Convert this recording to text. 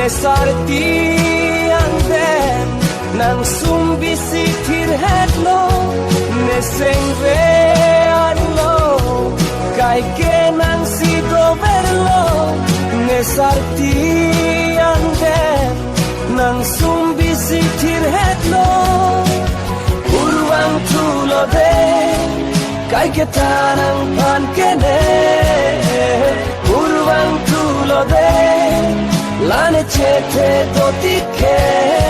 Nesartian den nang sumbisi tirhetlo nesengve anlo kai kenang sido verlo nesartian den nang sumbisi tirhetlo urwang tulo de kai ketanang pan kene urwang tulo de lane chete dotike